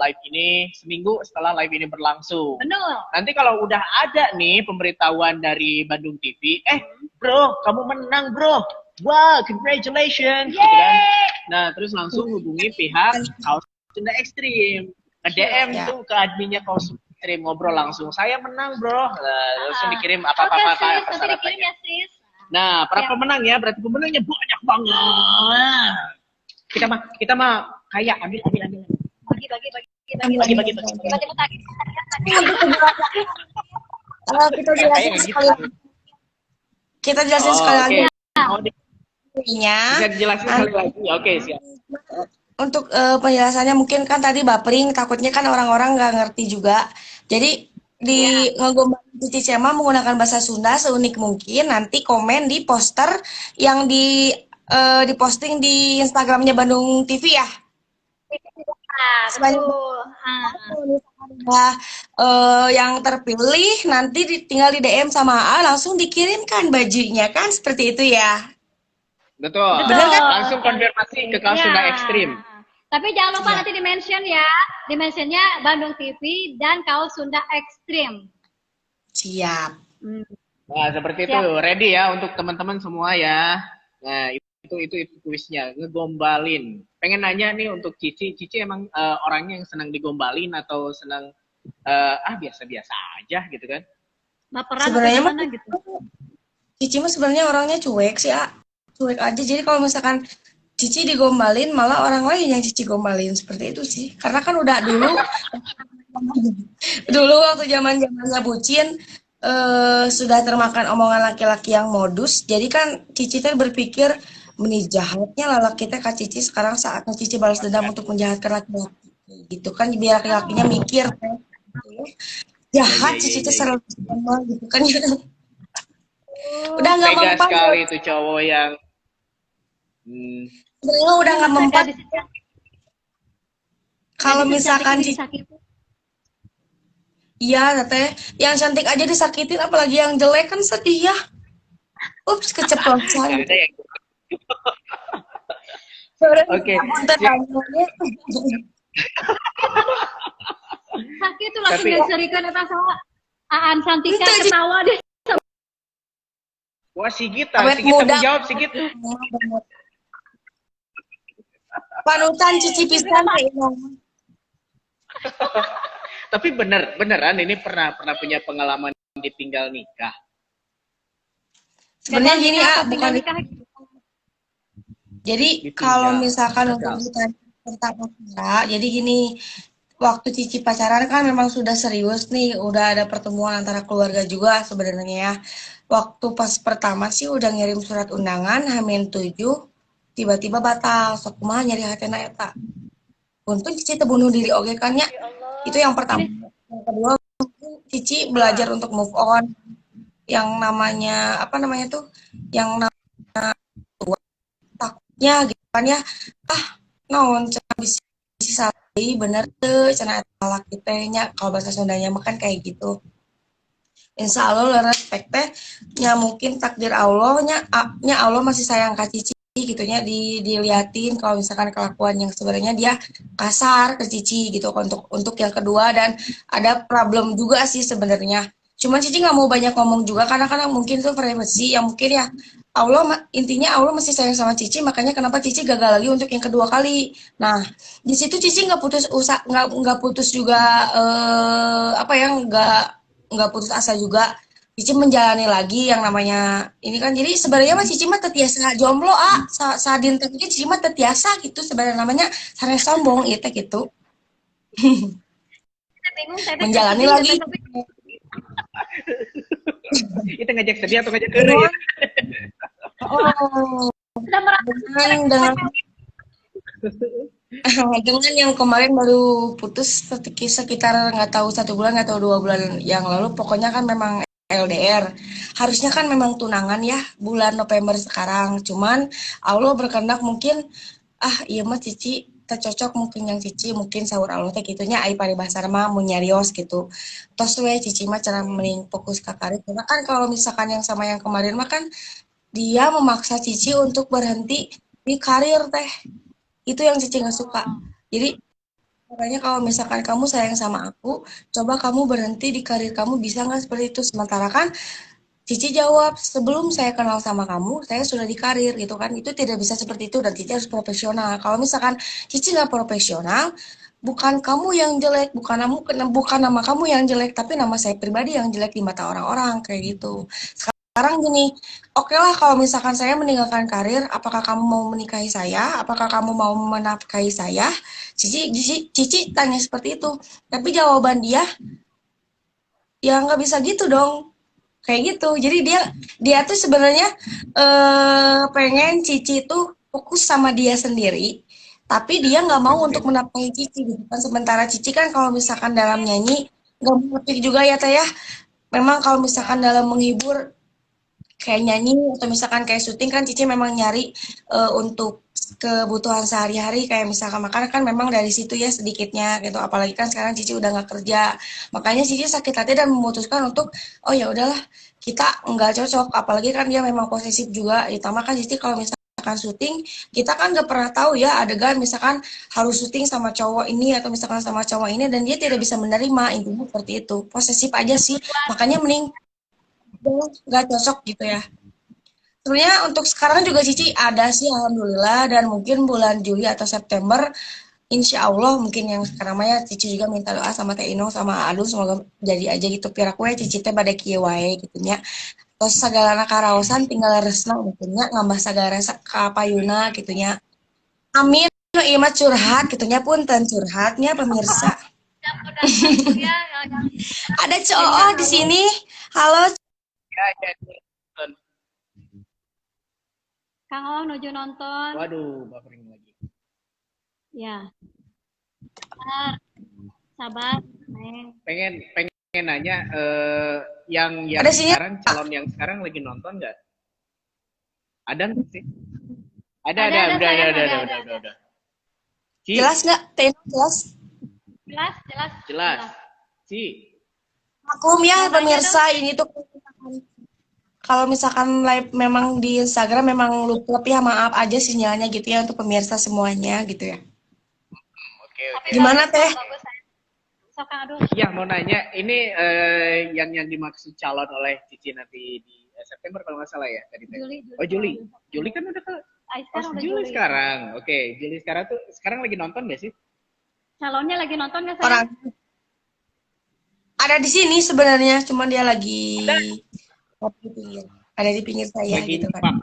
live ini, seminggu setelah live ini berlangsung. Betul. Nanti kalau udah ada nih pemberitahuan dari Bandung TV, bro, kamu menang bro. Wow, congratulations. Gitu kan. Nah, terus langsung hubungi pihak Kaos Sunda Ekstrim. Nge-DM Ya. tuh ke adminnya Kaos Sunda Ekstrim, ngobrol langsung. Saya menang bro. Nah, langsung dikirim Oke sis, nanti dikirim persyaratannya. ya sis. Nah, para Siap. pemenang ya, berarti pemenangnya banyak banget. Kita mah kayak ambil. Bagi. Bagi. Kita jelasin sekali lagi. Kita jelasin sekali lagi. Oh, Intinya, bisa dijelasin sekali lagi. Oke, siap. untuk penjelasannya mungkin kan tadi bapering, takutnya kan orang-orang nggak ngerti juga. Jadi di ngegombalin Cici Cema menggunakan bahasa Sunda seunik mungkin. Nanti komen di poster yang diposting di Instagramnya Bandung TV ya. Sebanyak Betul. kalau misalkan udah yang terpilih nanti tinggal di DM sama A langsung dikirimkan bajunya kan seperti itu ya. Betul. Bener kan? Langsung konfirmasi ke Kaos Sunda Ekstrim. Tapi jangan lupa Iya. nanti di-mention ya. Di-mentionnya Bandung TV dan Kaos Sunda Ekstrim. Siap. Nah, seperti itu. Ready ya untuk teman-teman semua ya. Nah, itu kuisnya, ngegombalin. Pengen nanya nih untuk Cici emang orangnya yang senang digombalin atau senang biasa-biasa aja gitu kan? Baperan Sebenarnya atau mah gimana gitu. Cici mah sebenarnya orangnya cuek sih, A. Cuek aja. Jadi kalau misalkan Cici digombalin, malah orang lain yang Cici gombalin seperti itu sih. Karena kan udah dulu waktu zaman-zamannya bucin sudah termakan omongan laki-laki yang modus. Jadi kan Cici teh berpikir meni jahatnya laki teh ka Cici, sekarang saatnya Cici balas dendam untuk menjahatkan laki-laki. Gitu kan biar laki-lakinya mikir jahat Cici teh selalu sama gitu kan. Udah nggak Tega mempan. sekali itu cowok yang Sebenarnya udah nggak mempan. Kalau misalkan Cici, iya teteh, yang cantik aja disakitin, apalagi yang jelek kan sedih ya. Ups, keceplosan. ada yang Oke. Sakit tuh langsung Tapi- diserikan eta saha. Aan Santika Itu aja. ketawa deh. Wah, Sigit Awet kamu muda. jawab Sigit. Panutan Cici pisan teh. Tapi beneran ini pernah punya pengalaman ditinggal nikah. Sebenarnya gini ah, bukan. nikah. Jadi Ditinggal. kalau misalkan untuk Gagal. ditanya tentang pacaran, jadi gini, waktu Cici pacaran kan memang sudah serius nih, udah ada pertemuan antara keluarga juga sebenarnya ya. Waktu pas pertama sih udah ngirim surat undangan H-7, tiba-tiba batal, sok kumaha nyari hatena eta. Untung Cici teu bunuh diri oge kan ya. Itu yang pertama. Yang kedua, Cici belajar untuk move on. Yang namanya apa namanya tuh? Yang takutnya gitu kan ya. Naon cenah bisa bener tuh cenah eta laki teh nya, kalau bahasa Sundanya mah kan kayak gitu. Insya Allah respect teh nya mungkin takdir Allah nya Allah masih sayang ka Cici gitunya diliatin kalau misalkan kelakuan yang sebenarnya dia kasar ke Cici gitu untuk yang kedua. Dan ada problem juga sih sebenarnya, cuman Cici nggak mau banyak ngomong juga karena kadang mungkin itu privacy yang mungkin ya intinya Allah masih sayang sama Cici, makanya kenapa Cici gagal lagi untuk yang kedua kali. Nah, di situ Cici nggak putus usaha, nggak putus juga apa ya, nggak putus asa juga. Cici menjalani lagi yang namanya ini kan. Jadi sebenarnya mah Cici mah tetiasa jomblo sadin teh Cici mah tetiasa gitu sebenarnya, namanya sanes sombong itu gitu. Saya bingung, saya Menjalani sedih, lagi. tapi Itu ngajak sedih atau ngajak kere ya? Oh, sudah merasa dengan dengan yang kemarin baru putus sekitar nggak tahu 1 bulan nggak tahu 2 bulan yang lalu, pokoknya kan memang LDR. Harusnya kan memang tunangan ya bulan November sekarang, cuman Allah berkehendak mungkin iya mah Cici tak cocok, mungkin yang Cici mungkin sahur Allah teh gitunya ai paribasa mah mau nyarios gitu. Tos we Cici mah cara mending fokus ke karir, karena kan kalau misalkan yang sama yang kemarin mah kan dia memaksa Cici untuk berhenti di karir teh. Itu yang Cici nggak suka. Jadi makanya kalau misalkan kamu sayang sama aku, coba kamu berhenti di karir kamu, bisa nggak seperti itu? Sementara kan Cici jawab, sebelum saya kenal sama kamu, saya sudah di karir gitu kan. Itu tidak bisa seperti itu dan Cici harus profesional. Kalau misalkan Cici nggak profesional, bukan kamu yang jelek, bukan nama kamu yang jelek, tapi nama saya pribadi yang jelek di mata orang-orang kayak gitu. Sekarang gini, oke lah kalau misalkan saya meninggalkan karir, apakah kamu mau menikahi saya? Apakah kamu mau menafkahi saya? Cici tanya seperti itu. Tapi jawaban dia, ya nggak bisa gitu dong. Kayak gitu. Jadi dia tuh sebenarnya pengen Cici tuh fokus sama dia sendiri, tapi dia nggak mau untuk menafkahi Cici gitu kan. Sementara Cici kan kalau misalkan dalam nyanyi nggak munafik juga ya Teh ya. Memang kalau misalkan dalam menghibur kayak nyanyi atau misalkan kayak syuting kan Cici memang nyari untuk kebutuhan sehari-hari kayak misalkan makan kan memang dari situ ya sedikitnya gitu. Apalagi kan sekarang Cici udah nggak kerja, makanya Cici sakit hati dan memutuskan untuk oh ya udahlah kita nggak cocok. Apalagi kan dia memang posesif juga, ditambah kan Cici kalau misalkan syuting kita kan nggak pernah tahu ya adegan misalkan harus syuting sama cowok ini atau misalkan sama cowok ini dan dia tidak bisa menerima, intinya seperti itu, posesif aja sih. Makanya mending nggak cocok gitu ya. Sebenarnya untuk sekarang juga Cici ada sih alhamdulillah, dan mungkin bulan Juli atau September insya Allah mungkin yang sekarang mah Cici juga minta doa sama Teh Inung sama Adu semoga jadi aja gitu pira kue Cici teh pada kieu wae gitu nya. Terus sagalana karaosan tinggal resna gitu nya, ngambah sagala kapayuna gitu nya. Amin. Ieu mah curhat gitu nya, punten curhatnya pemirsa. ya, Ada cowok di sini. Halo. Ya, ya. Kang Ong nuju nonton. Waduh, buffering lagi. Ya. Sabar, Neng. Pengen nanya, yang Ada sini. sekarang calon yang sekarang lagi nonton nggak? Ada nggak sih? Ada, udah. Ci, Jelas nggak? Teh jelas? Jelas. Ci. Maklum ya Mau nanya pemirsa, ini tuh kalau misalkan live memang di Instagram memang lupa ya, maaf aja sinyalnya gitu ya untuk pemirsa semuanya gitu ya. Oke. Gimana Teh? Bagus. Sok Kang Adu. Ya, mau nanya, ini yang dimaksud calon oleh Cici nanti di September kalau nggak salah ya tadi Teh. Juli. Oh, Juli. Juli kan udah ke Sekarang udah Juli sekarang. Oke, Juli sekarang lagi nonton nggak sih? Calonnya lagi nonton nggak saya? Orang ada di sini sebenarnya, cuman dia lagi di pinggir. Ada di pinggir saya Lagi gitu kan.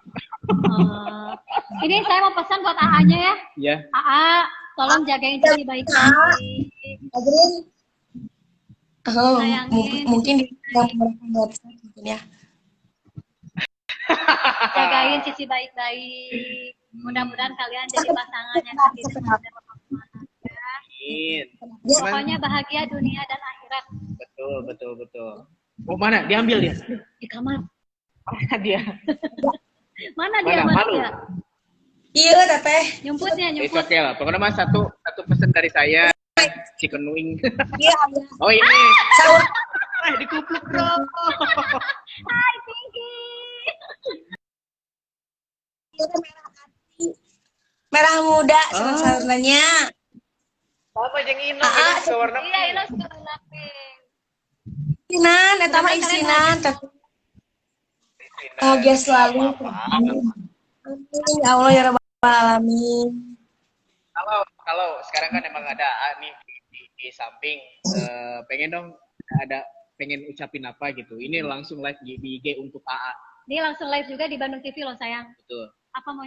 Ini saya mau pesan buat AA-nya ya. Ya. AA, tolong jagain Cici baik-baik. Adrin. Oh, Sayangin. mungkin di yang website mungkin ya. Jagain Cici baik-baik. Mudah-mudahan kalian jadi pasangan yang sakinah mawaddah warahmah. Amin. Pokoknya bahagia dunia dan akhirat. Betul. Oh, mana? Diambil dia. Di kamar. Mana dia? Mana dia? Iya, Teteh. Nyumputnya. Itu oke lah. Pokoknya mas satu pesan dari saya, chicken wing. Iya. Oh ini. Sahur. Dikupluk bro. Hai Pinky. Merah muda sareng-sarengnya. Sama jeung Ino ini suka warna Iya, Ino suka warna pink. Isinan, eta mah Mudah-mudahan kalian isinan. Bahagia selalu. Amin ya Allah ya Rabbal Alamin. Kalau sekarang kan emang ada nih di samping pengen dong pengen ucapin apa gitu. Ini langsung live di IG untuk AA. Ini langsung live juga di Bandung TV loh sayang. Betul. Apa mau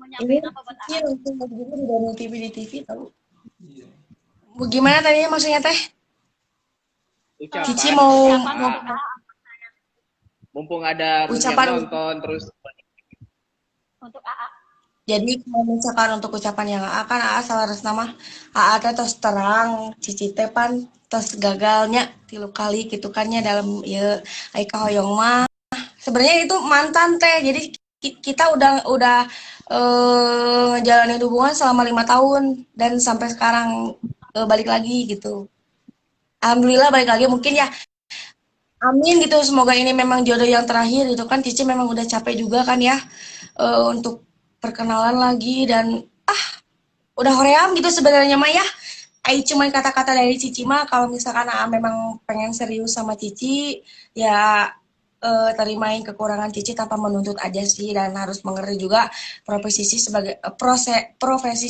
nyampein apa buat Iya, AA? langsung juga di Bandung TV di TV tahu. Gimana tadinya maksudnya teh? Ucapan. Cici mau mumpung ada ucapan yang nonton terus untuk AA. jadi kalau misalkan untuk ucapan yang AA kan AA salah nama AA teh tos terang Cici teh pan tos gagalnya 3 kali gitu kannya dalam ya ai kahoyong mah sebenarnya itu mantan teh jadi kita udah ngejalanin hubungan selama 5 tahun dan sampai sekarang balik lagi gitu. Alhamdulillah balik lagi mungkin ya. Amin gitu, semoga ini memang jodoh yang terakhir gitu kan. Cici memang udah capek juga kan ya untuk perkenalan lagi dan udah hoream gitu sebenarnya mah ya. Ai cuma kata-kata dari Cici mah kalau misalkan memang pengen serius sama Cici ya terimain kekurangan Cici tanpa menuntut aja sih dan harus mengerti juga profesi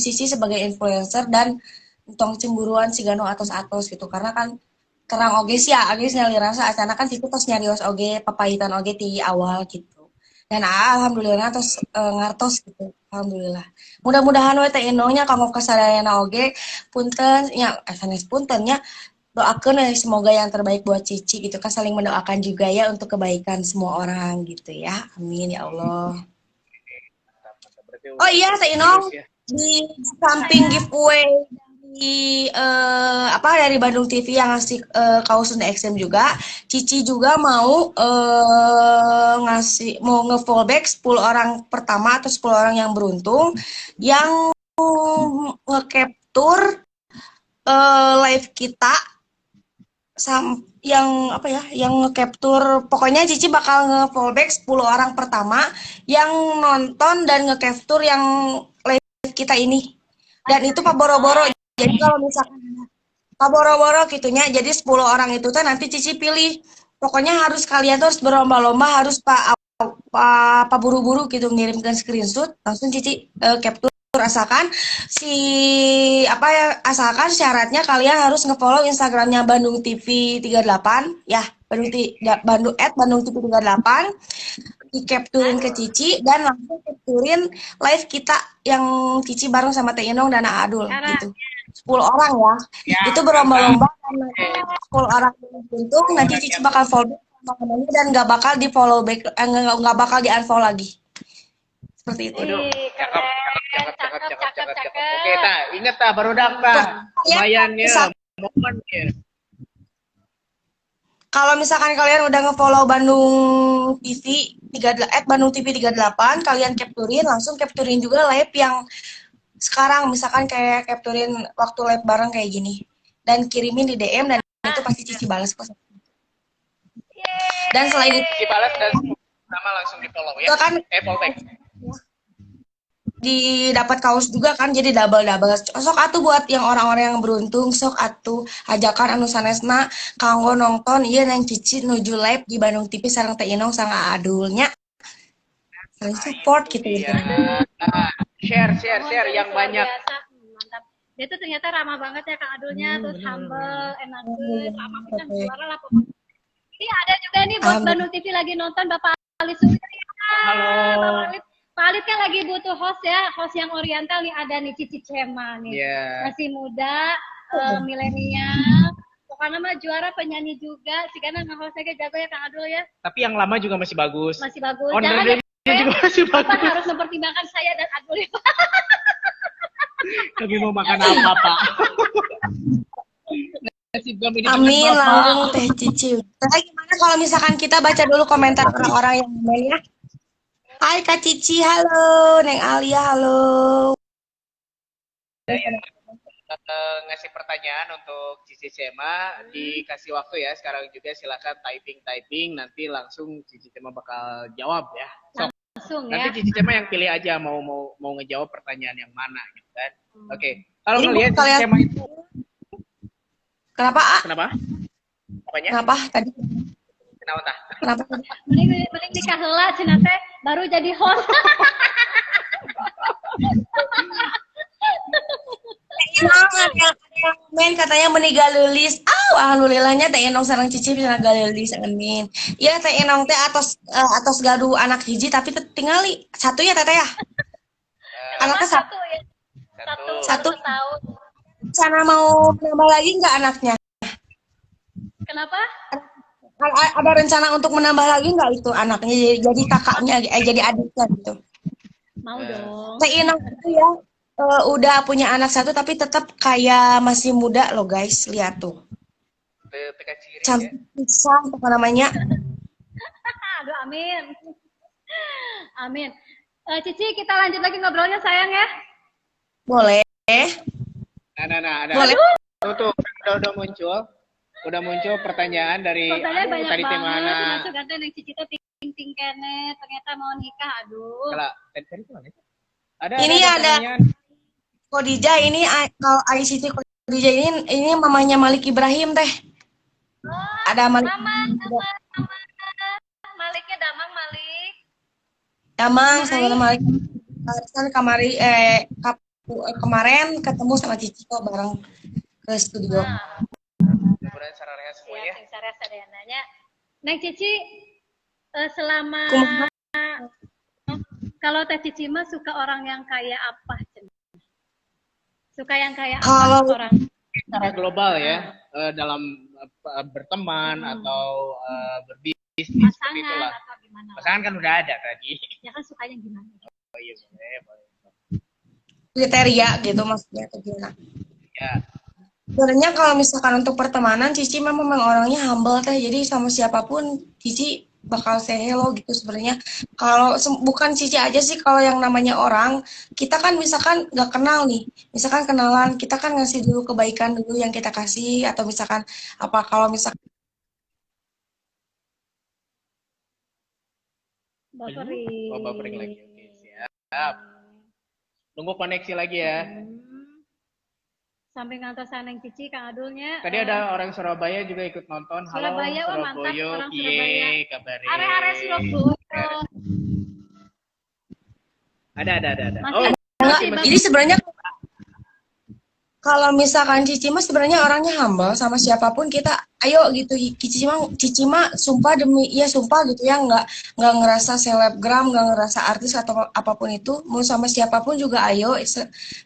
Cici sebagai influencer dan tong cemburuan si Gano atos-atos gitu karena kan kerang oge sih ya oge nyali rasa acana kan Cici tos nyarios oge papaitan oge di awal gitu dan alhamdulillah tos ngartos gitu alhamdulillah mudah-mudahan we teh inonya kamu kasadayana oge punten nya sanes punten nya doakeun semoga yang terbaik buat Cici gitu kan saling mendoakan juga ya untuk kebaikan semua orang gitu ya amin ya Allah. Oh iya teh Inong di samping giveaway di dari Bandung TV yang ngasih kaos Sunda XM juga, Cici juga mau mau nge-fallback 10 orang pertama atau 10 orang yang beruntung yang nge-capture live kita yang apa ya, yang nge-capture pokoknya Cici bakal nge-fallback 10 orang pertama yang nonton dan nge-capture yang live kita ini. Dan itu Pak Boro-boro. Jadi kalau misalkan Pak Boro-boro gitunya, jadi 10 orang itu tuh nanti Cici pilih. Pokoknya harus kalian tuh harus berlomba-lomba, harus Pak buru-buru gitu ngirimkan screenshot, langsung Cici capture asalkan asalkan syaratnya kalian harus ngefollow Instagramnya Bandung TV 38 ya Bandung TV 38 di capturein ke Cici dan langsung capturein live kita yang Cici bareng sama Teh Inong dan Adul gitu 10 orang ya itu berlomba-lomba karena 10 orang beruntung nanti Cici bakal follow dan nggak bakal di follow back nggak bakal di unfollow lagi seperti itu. Cakep. Oke, inget baru daftar. Lumayan ya, momen ya. Kalau misalkan kalian udah nge-follow Bandung TV 38 Bandung TV 38, kalian langsung capturein juga live yang sekarang misalkan kayak capturein waktu live bareng kayak gini dan kirimin di DM dan itu pasti Cici balas kok. Dan selain itu Cici balas dan sama langsung di-follow ya. Kan fallback. Didapat kaos juga kan jadi double sok atuh buat yang orang-orang yang beruntung sok atuh ajakan anu sanesna kanggo nonton ieu nang Cici nuju live di Bandung TV sareng Teh Inong sang Adulnya saling support gitu ya. Share yang banyak mantap dia tuh ternyata ramah banget ya Kang Adulnya terus humble enak ramah pisan suara lah pokoknya ini ada juga nih buat Bandung TV lagi nonton Bapak Ali Surya halo Pak Alit kan lagi butuh host ya, host yang oriental nih ada nih Cici Cema nih, masih muda, milenial, pokoknya mah juara penyanyi juga, sih karena nge-hostnya jago ya Kang Adul ya. Tapi yang lama juga masih bagus. Masih bagus. Jangan juga masih bagus. Bapak harus mempertimbangkan saya dan Adul ya. Kami mau makan apa Pak? Amin langsung Teh Cici. Nah, gimana kalau misalkan kita baca dulu komentar orang-orang yang main ya? Hai Kak Cici, halo. Neng Alia, halo. Ngasih pertanyaan untuk Cici Cema, dikasih waktu ya. Sekarang juga silakan typing nanti langsung Cici Cema bakal jawab ya. Sok. langsung ya. Nanti Cici Cema yang pilih aja mau ngejawab pertanyaan yang mana gitu kan. Oke. Kalau Ini ngelihat Cici kalian Cema itu kenapa? A? kenapa? Apanya? Kenapa tadi? Kenapa tah? Kenapa? Mending nikah heula cenah teh baru jadi host. Ada yang main katanya meninggal leulis. Alhamdulillahnya teh enong sareng Cici bisa galeulis amin. Iya teh enong teh atas gaduh anak hiji tapi tingali satu ya teteh ya. Anaknya Satu ya. Satu Satu. tahun. Sana mau nambah lagi nggak anaknya? Kenapa? Ada rencana untuk menambah lagi nggak itu anaknya jadi kakaknya jadi adiknya gitu? Mau dong. Teh enong itu ya udah punya anak satu tapi tetap kayak masih muda loh guys, lihat tuh. Teka ciri ya. Cantik pisang apa namanya? Aduh, amin. Amin. Cici, kita lanjut lagi ngobrolnya sayang ya. Boleh. Nah, ada. Boleh. Tuh, udah muncul pertanyaan dari Pertanyaan banyak tadi banget. mana? Termasuk ada yang Cici tuh ting kene, ternyata mau nikah. Aduh. Kalau tadi mana? Ini ada pertanyaan. Khadijah ini kalau ICT Khadijah ini mamanya Malik Ibrahim teh. Oh, Ada Malik. Maliknya Damang Malik. Damang sama Malik. Kan kemarin ketemu sama Cici kok bareng ke studio. Mudah-mudahan sararea semuanya. Ya, saraya sadeananya. Neng Cici selama kalau Teh Cici mah suka orang yang kayak apa? Suka yang kayak apa orang? Secara global ya, dalam berteman atau berbisnis seperti itulah. Atau gimana? Pasangan kan udah ada tadi. Ya kan sukanya gimana? Oh iya boleh. Kriteria gitu maksudnya atau gimana? Ya. Sebenarnya kalau misalkan untuk pertemanan Cici memang orangnya humble teh. Jadi sama siapapun Cici bakal say hello gitu sebenarnya. Kalau bukan Cici aja sih, kalau yang namanya orang, kita kan misalkan nggak kenal nih, misalkan kenalan, kita kan ngasih dulu kebaikan dulu yang kita kasih, atau misalkan apa kalau misalkan Buffering lagi. Oke, siap. Tunggu koneksi lagi ya. Sampai ngantosan yang Cici Kang Adulnya. Tadi ada orang Surabaya juga ikut nonton. Halo Surabaya, wah mantap orang Surabaya. Kabarnya. Area Surabaya. Ada. jadi sebenarnya kalau misalkan Cici mah sebenarnya orangnya humble sama siapapun kita ayo gitu. Cici mah sumpah demi ya sumpah gitu ya, nggak ngerasa selebgram, nggak ngerasa artis atau apapun itu, mau sama siapapun juga ayo.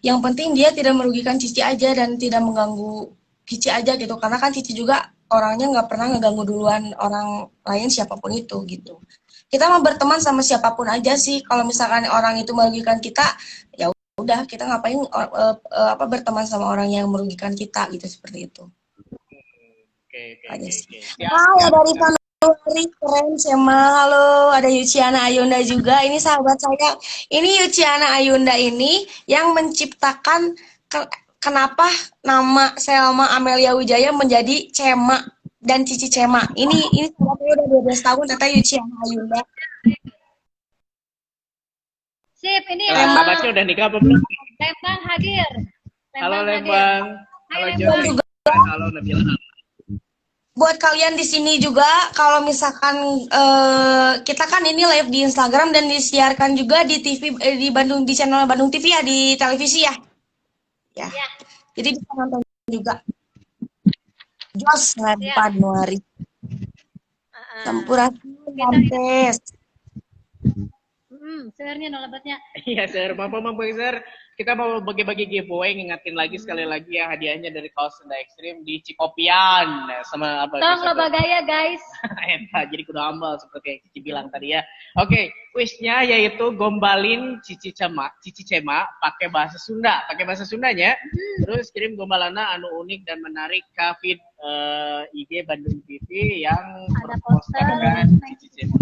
Yang penting dia tidak merugikan Cici aja dan tidak mengganggu Cici aja gitu, karena kan Cici juga orangnya nggak pernah ngeganggu duluan orang lain siapapun itu gitu. Kita mau berteman sama siapapun aja sih. Kalau misalkan orang itu merugikan kita, ya udah kita ngapain berteman sama orang yang merugikan kita gitu, seperti itu. Oke. Ada dari Januari keren Sema. Halo, ada Yuciana Ayunda juga. Ini sahabat saya. Ini Yuciana Ayunda ini yang menciptakan kenapa nama Selma Amelia Wijaya menjadi Cema dan Cici Cema. Ini sahabat saya udah 12 tahun, Tata Yuciana Ayunda. Sip, ini sahabatnya udah nikah apa belum? Lembang hadir. Halo Lembang. Halo Joni. Halo Nabila. Buat kalian di sini juga, kalau misalkan kita kan ini live di Instagram dan disiarkan juga di TV di Bandung, di channel Bandung TV ya, di televisi ya. Ya. Jadi bisa nonton juga. Jos Januari. Sampurasun Lampes. Seharnya nolabatnya. Iya, Sir. Mampu, Sir. Kita mau bagi-bagi giveaway, ngingatin lagi sekali lagi ya, hadiahnya dari kaos Senda Ekstrim di Cikopian sama apa? Tong loba gaya, guys. Entah, jadi kudu humble seperti yang Cici bilang tadi ya. Oke, kuisnya yaitu gombalin Cici Cema pakai bahasa Sunda. Pakai bahasa Sundanya, terus kirim gombalana anu unik dan menarik ke feed IG Bandung TV yang ada poster Cici Cema.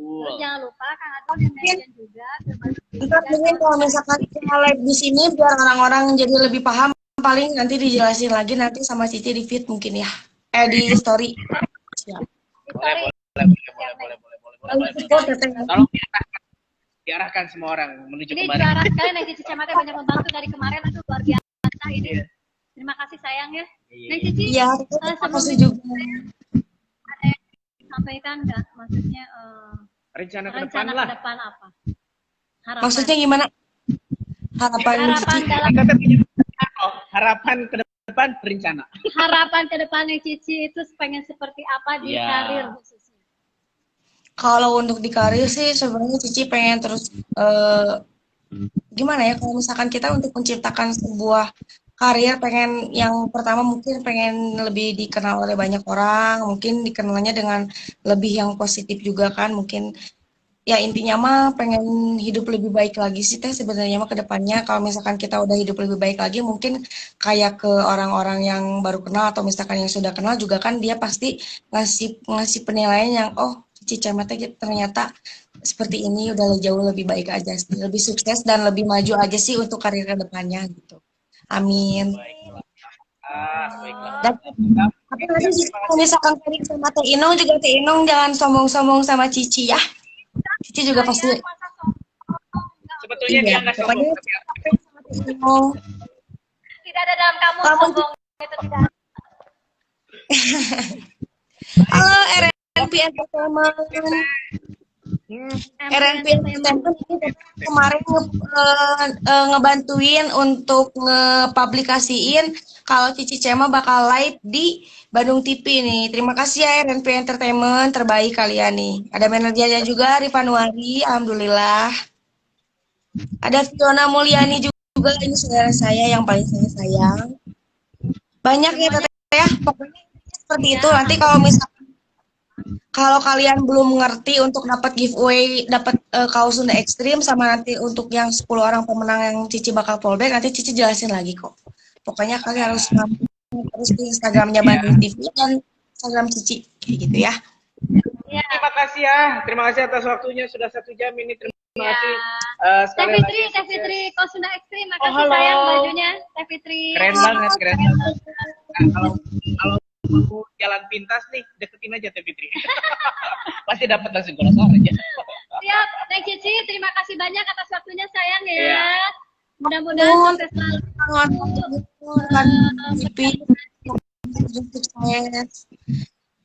Terus jangan lupa Kang Adul dan Median juga. Ntar mungkin kalau misalkan kita live di sini biar orang-orang jadi lebih paham, paling nanti dijelasin lagi nanti sama Cici di feed mungkin ya. Di story. Siap. Boleh. Tolong diarahkan semua orang menuju Ini kemana. juara sekali Neng Cici Cemate banyak membantu dari kemarin, aduh luar biasa ini. Iya. Terima kasih sayang ya. Iya. Neng Cici, Iya, sebelum terima kasih ditutup, juga. ada yang disampaikan nggak? Maksudnya Rencana ke depan rencana lah. ke depan apa? Harapan. Maksudnya gimana? Harapan Harapan Cici. dalam Kita punya harapan ke depan berencana. harapan ke depan Neng Cici itu pengen seperti apa di Iya. karir khususnya? Kalau untuk di karir sih sebenarnya Cici pengen terus gimana ya, kalau misalkan kita untuk menciptakan sebuah karir, pengen yang pertama mungkin pengen lebih dikenal oleh banyak orang, mungkin dikenalnya dengan lebih yang positif juga kan, mungkin ya intinya mah pengen hidup lebih baik lagi sih teh sebenarnya mah ke depannya. Kalau misalkan kita udah hidup lebih baik lagi, mungkin kayak ke orang-orang yang baru kenal atau misalkan yang sudah kenal juga kan dia pasti ngasih ngasih penilaian yang oh Cici Cemete ternyata seperti ini udah jauh lebih baik aja sih, lebih sukses dan lebih maju aja sih untuk karir ke depannya gitu. Amin. Baiklah. Baiklah. Dan tapi nanti sih kalau misalkan tadi sama Teh Inung juga Teh Inung jangan sombong-sombong sama Cici ya. Cici juga pasti Saya masa sombong, nggak, Sebetulnya iya. dia nggak sombong, Pokoknya tapi sama Teh Inung. tidak ada dalam kamus Kamu sombong itu tidak ada. halo RNP Entertainment. RNP Entertainment ini kemarin ngebantuin untuk ngepublikasiin kalau Cici Cema bakal live di Bandung TV nih. Terima kasih ya RNP Entertainment, terbaik kalian nih. Ada manajernya juga Rifanuari, alhamdulillah. Ada Fiona Mulyani juga, ini saudara saya yang paling saya sayang. Banyak ya Teteh ya, pokoknya seperti itu. Nanti kalau misalkan kalau kalian belum mengerti untuk dapat giveaway, dapat kaos Sunda Ekstrim sama nanti untuk yang 10 orang pemenang yang Cici bakal fallback, nanti Cici jelasin lagi kok. Pokoknya kalian harus terus di Instagramnya Bandung TV dan Instagram Cici kayak gitu ya. Ya. Terima kasih atas waktunya sudah 1 jam ini. Terima Ya. kasih. Teh Sekali Fitri, lagi Teh Fitri, kau Sunda Ekstrim, makasih halo. sayang bajunya, Teh Fitri. Keren banget, keren banget. Nah, kalau mau jalan pintas nih, deketin aja Teh Fitri. Pasti dapat langsung kalau aja. Siap, Neng Cici, terima kasih banyak atas waktunya sayang ya. Iya. Mudah-mudahan sukses selalu. Sukses.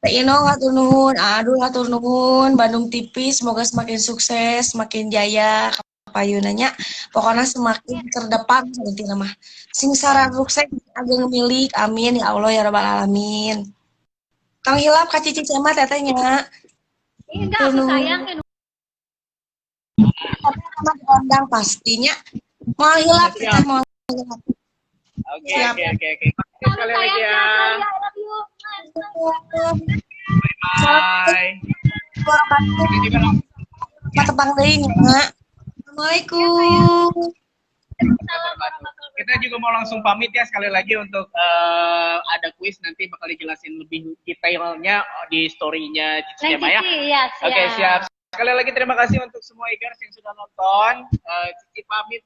Teh Inung hatur nuhun, aduh hatur nuhun, Bandung TV semoga semakin sukses, semakin jaya kapayunanya, pokoknya semakin terdepan nanti nama. Sing sara sukses ageng milik, amin ya Allah ya rabbal alamin. Kang hilap ka Cici Cema tetehnya. Enggak, aku sayang kan. Sama diundang pastinya. Mau hilap kita mau hilap. Oke. Sekali lagi ya. I love you. Bye. Ini juga Tepang deui nya. Assalamualaikum. kita juga mau langsung pamit ya sekali lagi untuk ada kuis nanti bakal dijelasin lebih detailnya di story-nya Cici Cema ya. Iya, siap. Oke, siap. Sekali lagi terima kasih untuk semua e-girls yang sudah nonton. Cici pamit.